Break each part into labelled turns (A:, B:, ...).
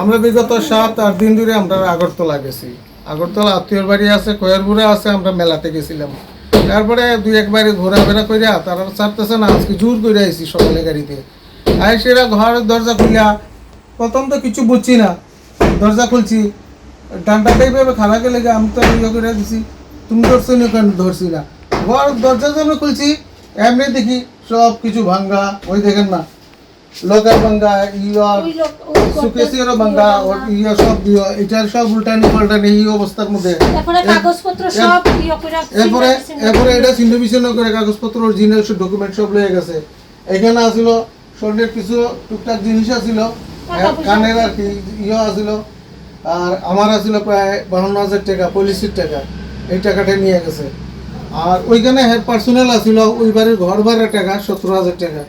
A: আমরা বিগত 7-8 দিন ধরে আমরা আগরতলা গেছি। আগরতলা আত্মীয়র বাড়ি আছে, কয়ারপুরে আছে, আমরা মেলাতে গেছিলাম। তারপরে 2-1 বাড়ি ঘোরাফেরা কইরা তারা ছাড়তেছে না, আজকে জোর করে আইছি সকালে গাড়িতে। সেরা ঘর দরজা খুলিয়া প্রথম তো কিছু বুঝছি না, দরজা খুলছি, ডান্ডাটা এইভাবে খারাপ লেগে আমি তো ইয়ে করে দিছি, তুমি ধরছো না কেন? ধরছি না। ঘর দরজা যখন খুলছি এমনি দেখি সব কিছু ভাঙ্গা, ওই দেখেন না, লকার ভাঙ্গা, সুকেসিয়ারও ভাঙ্গা, ইয়ে সব এটার সব উল্টানি পাল্টানি এই অবস্থার মধ্যে। এরপরে এটা ছিন্ন বিচ্ছিন্ন করে কাগজপত্র অরিজিনাল ডকুমেন্ট সব লয়ে গেছে। এখানে আসিল স্বর্ণের কিছু টুকটাক জিনিস আসিল, কানের আর কি ইয়ে আসিল, আর আমার আসিল প্রায় 52,000 টাকা পলিসির টাকা, এই টাকাটা নিয়ে গেছে। আর ওইখানে হের পার্সোনাল আসিল ওই বাড়ির ঘর ভাড়ার টাকা 17,000 টাকা।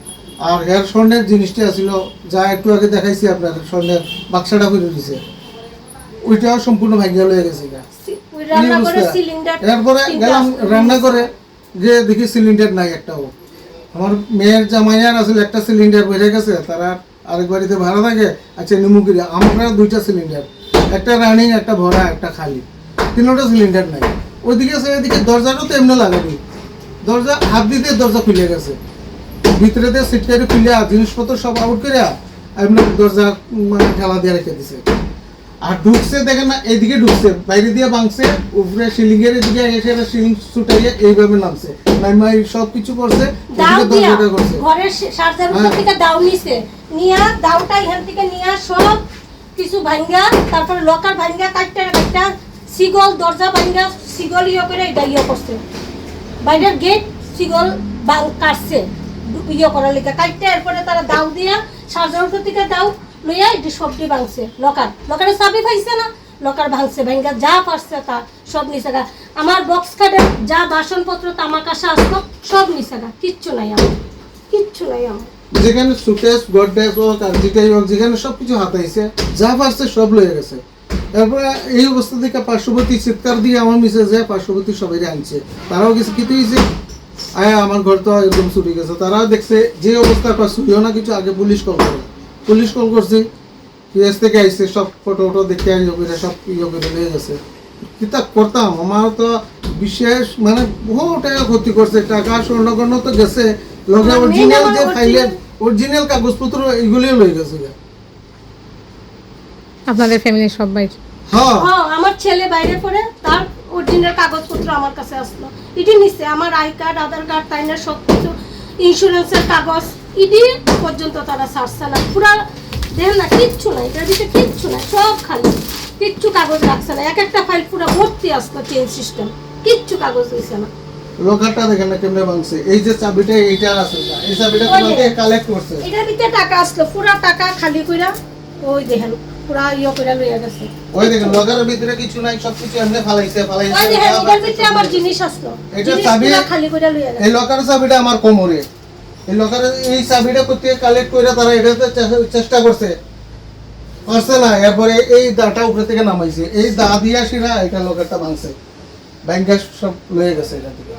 A: আর হের স্বর্ণের জিনিসটা আসিল যা একটু আগে দেখাইছি আপনার, স্বর্ণের বাক্সাটা করে দিছে, ওইটাও সম্পূর্ণ ভাঙিয়া লয়ে গেছে। এরপরে গেলাম রান্না করে, যে দেখি সিলিন্ডার নাই একটাও। আমার মেয়ের জামাইয়ার আসলে একটা সিলিন্ডার বেড়ে গেছে, তারা আরেক বাড়িতে ভাড়া থাকে, আচ্ছা নিমুকিরে আমরা 2টা সিলিন্ডার, একটা রানিং, একটা ভরা, একটা খালি, 3টা সিলিন্ডার নাই। ওইদিকে এদিকে দরজাটাও তো এমনি লাগানি, দরজা হাত দিতে দরজা খুলে গেছে, ভিতরে দিয়ে সিটকারি খুলে জিনিসপত্র সব আউট করে এমনি দরজা মানে ঠেলা দিয়ে রেখে দিছে। আর ঢুকছে দেখেন না, এইদিকে ঢুকছে, বাইরে দিয়ে ভাঙছে, উপরে সিলিংয়ের দিকে এসে সিলিং ছুটাইয়ে এইভাবে নামছে, নামাই সব কিছু করছে, দরজাটা করছে
B: ঘরের সার্জার থেকে দাও নিছে, নিয়া দাওটা এখান থেকে নিয়া সব কিছু ভাঙা, তারপরে লকার ভাঙা, কাটটা সিগল দরজা ভাঙা, সিগল ইয়ে করে এটা ইয়ে করছে, বাইরের গেট সিগল কাটছে ইয়ে করার লেগে কাটটা। এরপরে তারা দাও দিয়া সার্জার থেকে দাও লইয়া এটি সবটি ভাঙছে, লকারে চাবি পাইছে না, লকার ভাঙছে, ভাঙা যা পারছে তা সব নিচে গা। আমার বক্স খাটে যা বাসনপত্র তামাক আসা আসলো সব নিচে গা, কিচ্ছু নাই আমার, কিচ্ছু নাই আমার।
A: যেখানে সুকেস গডরেজ হোক আর যেটাই হোক, যেখানে সবকিছু হাতাইছে, যা পারছে সব লয়ে গেছে। তারপরে এই অবস্থা থেকে পার্শ্ববর্তী চিৎকার দিয়ে আমার মিসে যায়, পার্শ্ববর্তী সবাই আনছে, তারাও গেছে কি হয়েছে, আমার ঘর তো একদম চুরি গেছে। তারাও দেখছে যে অবস্থা, চুরিও না কিছু, আগে পুলিশ কল করে, পুলিশ কল করছে, পিএস থেকে আইসে, সব ফটো দেখে সব ইয়ে করে নিয়ে গেছে। কিতা করতাম, আমার তো বিশেষ মানে বহু টাকা ক্ষতি করছে, টাকা স্বর্ণকর্ণ তো গেছে, লগে অরিজিনাল যে ফাইলের অরিজিনাল কাগজপত্র এগুলিও লয়ে গেছে।
C: আপনাদের ফ্যামিলির সবাই?
A: হ্যাঁ,
B: আমার ছেলে বাইরে পড়ে, তার অরিজিনাল কাগজপত্র আমার কাছে আসলো, ইডি নিছে, আমার আই কার্ড, আধার কার্ড, তাইনা সব কিছু, ইন্স্যুরেন্সের কাগজ, ইডি পর্যন্ত তারা ছাড়ছে না। পুরা দেখেন না, কিচ্ছু নাই, এটার ভিতরে কিচ্ছু নাই, সব খালি, কিচ্ছু কাগজ রাখছে না। একটা ফাইল পুরো ভর্তি আসলো, চেঞ্জ সিস্টেম, কিচ্ছু কাগজ দিছে না।
A: লোকারটা দেখেন না কেমনে ভাঙছে, এই যে চাবিটা এইটা আছে, এই চাবিটা তোমাকে কালেক্ট করছে,
B: এটার ভিতরে টাকা আসলো, পুরা টাকা খালি কইরা ওই দেখেন পুরা ইয়ে কইরা লইয়া গেছে।
A: ওই দেখেন লকারের ভিতরে কিছু নাই, সবকিছু এমনি ফালাইছে।
B: ওই দেখেন এটার ভিতরে আমার জিনিস আসলো,
A: এটা চাবি
B: খালি কইরা লইয়া গেছে।
A: এই লকারের চাবিটা আমার কোমরে, এই লকারের এই চাবিটা করতে কালেক্ট কইরা তারা এটাতে চেষ্টা করছে, পারছে না। এরপরে এই দাটা উপরে থেকে নামাইছে, এই দা দিয়া সিরা এটা লকারটা ভাঙছে, ব্যাংকে সব লয়ে গেছে এটা থেকে।